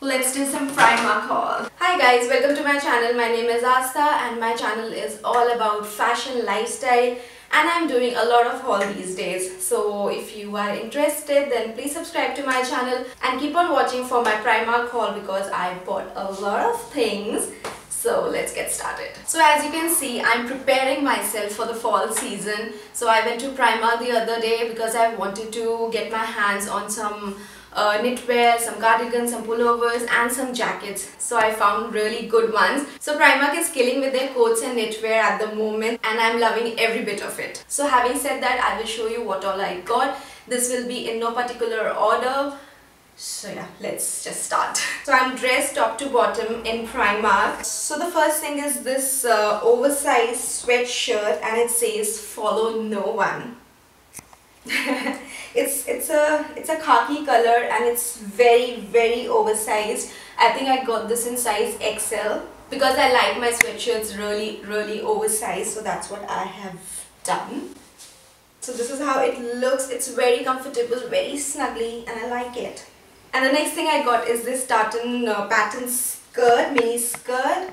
Let's do some Primark haul. Hi guys, welcome to my channel. My name is Asta and my channel is all about fashion, lifestyle, and I'm doing a lot of haul these days. So if you are interested, then please subscribe to my channel and keep on watching for my Primark haul because I bought a lot of things. So let's get started. So as you can see, I'm preparing myself for the fall season. So I went to Primark the other day because I wanted to get my hands on some knitwear, some cardigans, some pullovers and some jackets. So I found really good ones. So Primark is killing with their coats and knitwear at the moment and I'm loving every bit of it. So having said that, I will show you what all I got. This will be in no particular order. So yeah, let's just start. So I'm dressed top to bottom in Primark. So the first thing is this oversized sweatshirt and it says follow no one. It's a khaki color and it's very oversized. I think I got this in size XL because I like my sweatshirts really oversized, so that's what I have done. So this is how it looks. It's very comfortable, very snuggly, and I like it. And the next thing I got is this tartan pattern skirt, mini skirt.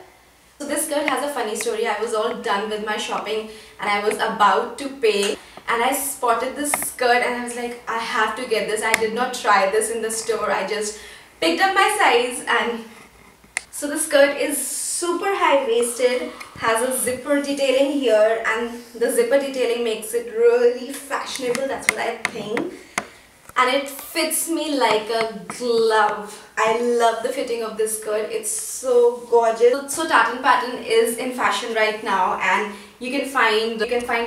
So this skirt has a funny story. I was all done with my shopping and I was about to pay and I spotted this skirt and I was like, I have to get this. I did not try this in the store. I just picked up my size. And so the skirt is super high-waisted, has a zipper detailing here, and the zipper detailing makes it really fashionable. That's what I think. And it fits me like a glove. I love the fitting of this skirt. It's so gorgeous. So tartan pattern is in fashion right now, and you can find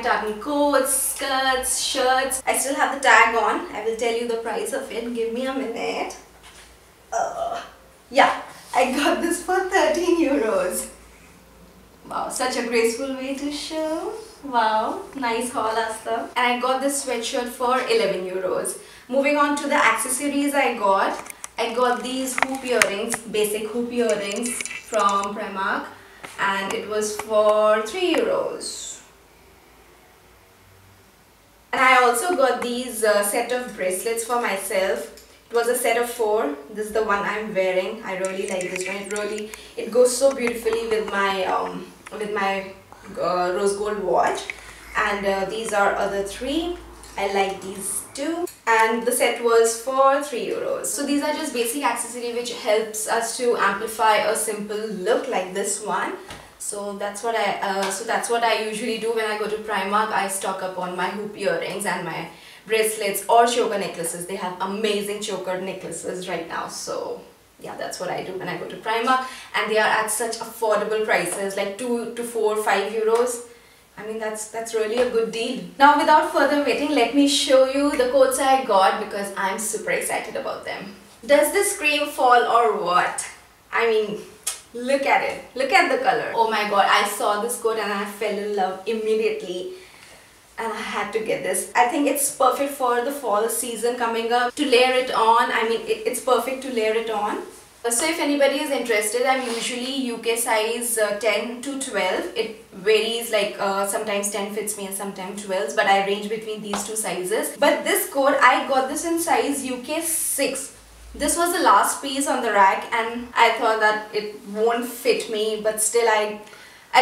tartan coats, skirts, shirts. I still have the tag on. I will tell you the price of it. Give me a minute. Yeah, I got this for 13 euros. Wow, such a graceful way to show. Wow, nice haul, Asta. And I got this sweatshirt for 11 euros. Moving on to the accessories I got these hoop earrings, basic hoop earrings from Primark, and it was for 3 euros. And I also got these set of bracelets for myself. It was a set of 4. This is the one I'm wearing. I really like this one. It goes so beautifully with my rose gold watch. And these are other 3. I like these too. And the set was for 3 euros. So these are just basic accessory which helps us to amplify a simple look like this one. So that's what I usually do when I go to Primark. I stock up on my hoop earrings and my bracelets or choker necklaces. They have amazing choker necklaces right now. So yeah, that's what I do when I go to Primark, and they are at such affordable prices, like 2 to 4, 5 euros. I mean, that's really a good deal. Now without further waiting, let me show you the coats I got because I'm super excited about them. Does this scream fall or what? I mean, look at it. Look at the color. Oh my god, I saw this coat and I fell in love immediately. And I had to get this. I think it's perfect for the fall season coming up. To layer it on, I mean, it's perfect to layer it on. So if anybody is interested, I'm usually UK size 10 to 12. It varies, like sometimes 10 fits me and sometimes 12, but I range between these 2 sizes. But this coat, I got this in size UK 6. This was the last piece on the rack and I thought that it won't fit me, but still I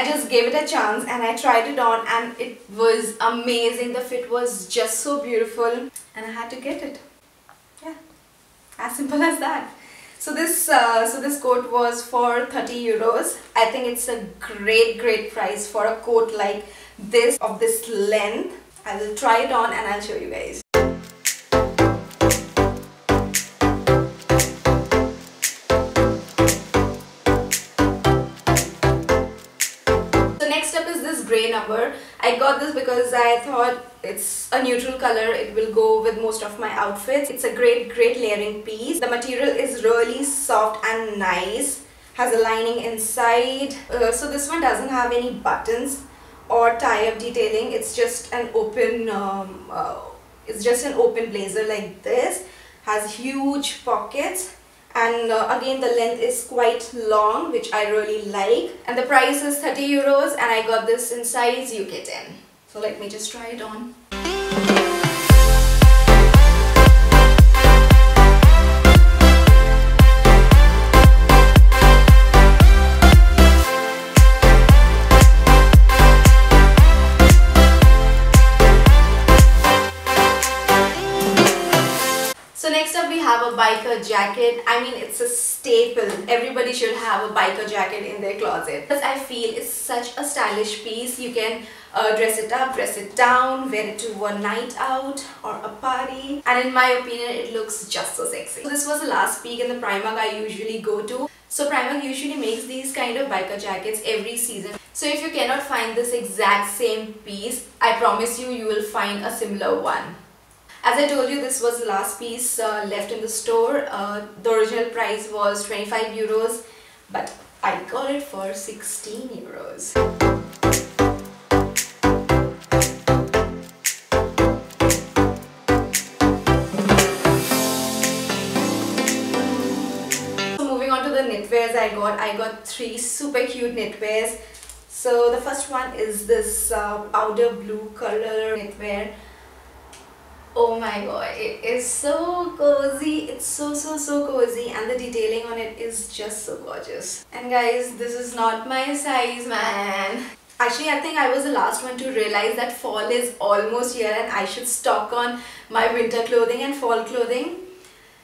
just gave it a chance and I tried it on and it was amazing. The fit was just so beautiful and I had to get it. Yeah, as simple as that. So this coat was for 30 euros. I think it's a great price for a coat like this, of this length. I will try it on and I'll show you guys. Next up is this grey number. I got this because I thought it's a neutral color. It will go with most of my outfits. It's a great layering piece. The material is really soft and nice. Has a lining inside. So this one doesn't have any buttons or tie-up detailing. It's just an open. Blazer like this. Has huge pockets. And again, the length is quite long, which I really like. And the price is 30 euros and I got this in size UK 10. So let me just try it on. jacket. I mean, it's a staple. Everybody should have a biker jacket in their closet. Because I feel it's such a stylish piece. You can dress it up, dress it down, wear it to a night out or a party. And in my opinion, it looks just so sexy. So this was the last peek in the Primark I usually go to. So Primark usually makes these kind of biker jackets every season. So if you cannot find this exact same piece, I promise you, you will find a similar one. As I told you, this was the last piece left in the store. The original price was 25 euros, but I got it for 16 euros. So moving on to the knitwears I got 3 super cute knitwears. So the first one is this powder blue color knitwear. Oh my god, it is so cozy. It's so cozy, and the detailing on it is just so gorgeous. And guys, this is not my size, man. Actually, I think I was the last one to realize that fall is almost here and I should stock on my winter clothing and fall clothing.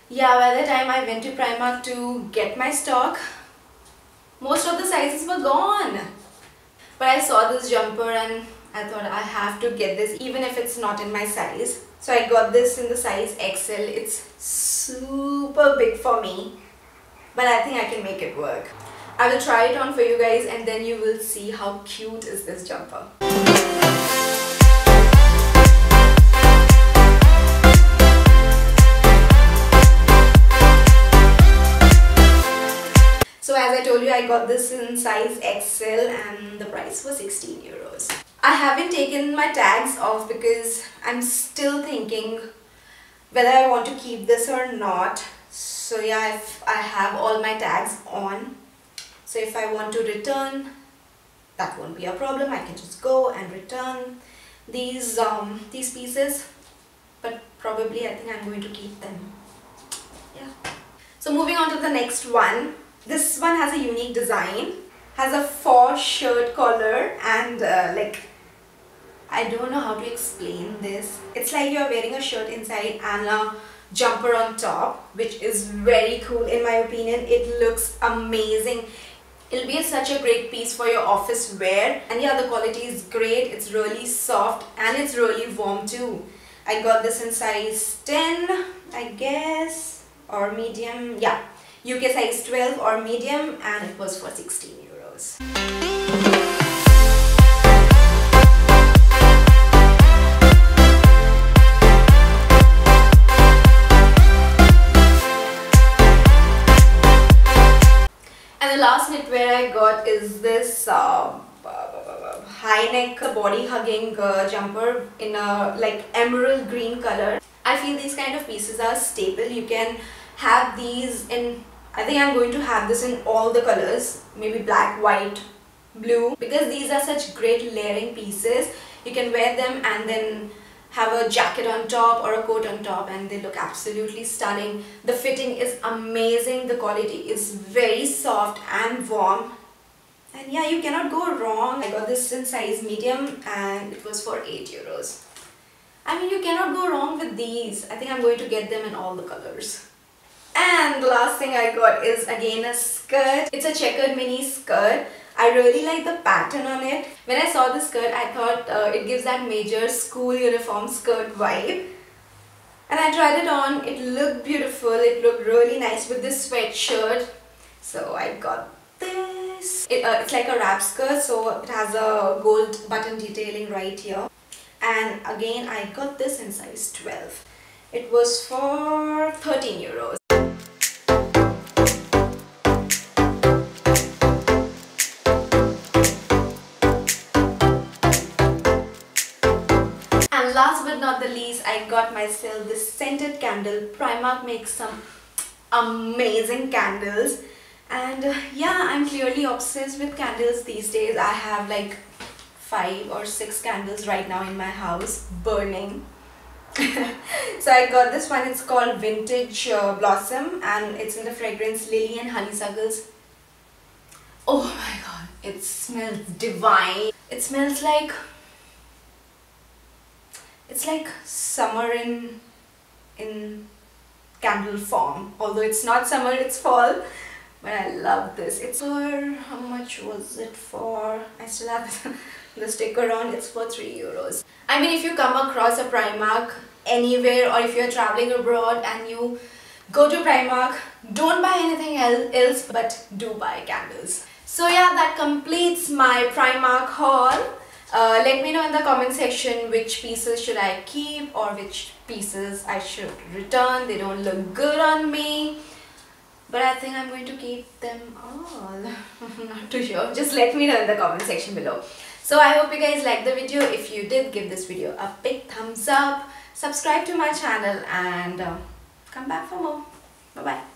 Yeah, by the time I went to Primark to get my stock, most of the sizes were gone. But I saw this jumper and I thought I have to get this even if it's not in my size. So I got this in the size XL. It's super big for me, but I think I can make it work. I will try it on for you guys and then you will see how cute is this jumper. So as I told you, I got this in size XL and the price was 16 euros. I haven't taken my tags off because I'm still thinking whether I want to keep this or not. So yeah, I have all my tags on. So if I want to return, that won't be a problem. I can just go and return these pieces. But probably I think I'm going to keep them. Yeah. So moving on to the next one. This one has a unique design. Has a faux shirt collar and I don't know how to explain this. It's like you're wearing a shirt inside and a jumper on top, which is very cool in my opinion. It looks amazing. It'll be such a great piece for your office wear. And yeah, the quality is great. It's really soft and it's really warm too. I got this in size 10, I guess, or medium. Yeah, UK size 12 or medium, and it was for 16 euros. And the last knitwear I got is this high neck body hugging jumper in a emerald green color. I feel these kind of pieces are staple. You can have these in, I think I'm going to have this in all the colors, maybe black, white, blue, because these are such great layering pieces. You can wear them and then have a jacket on top or a coat on top and they look absolutely stunning. The fitting is amazing, the quality is very soft and warm, and yeah, you cannot go wrong. I got this in size medium and it was for 8 euros. I mean, you cannot go wrong with these. I think I'm going to get them in all the colors. And the last thing I got is again a skirt. It's a checkered mini skirt. I really like the pattern on it. When I saw the skirt, I thought it gives that major school uniform skirt vibe. And I tried it on. It looked beautiful. It looked really nice with this sweatshirt. So I got this. It's like a wrap skirt, so it has a gold button detailing right here. And again, I got this in size 12. It was for 13 euros. And last but not the least, I got myself this scented candle. Primark makes some amazing candles. And yeah, I'm clearly obsessed with candles these days. I have like 5 or 6 candles right now in my house burning. So I got this one. It's called Vintage Blossom and it's in the fragrance Lily and Honeysuckles. Oh my god, it smells divine. It smells like, it's like summer in candle form. Although it's not summer, it's fall. But I love this. It's for, how much was it for? I still have the sticker on. It's for 3 euros. I mean, if you come across a Primark anywhere, or if you're traveling abroad and you go to Primark, don't buy anything else, but do buy candles. So yeah, that completes my Primark haul. Let me know in the comment section which pieces should I keep or which pieces I should return. They don't look good on me. But I think I'm going to keep them all. I'm not too sure. Just let me know in the comment section below. So I hope you guys liked the video. If you did, give this video a big thumbs up. Subscribe to my channel and come back for more. Bye bye.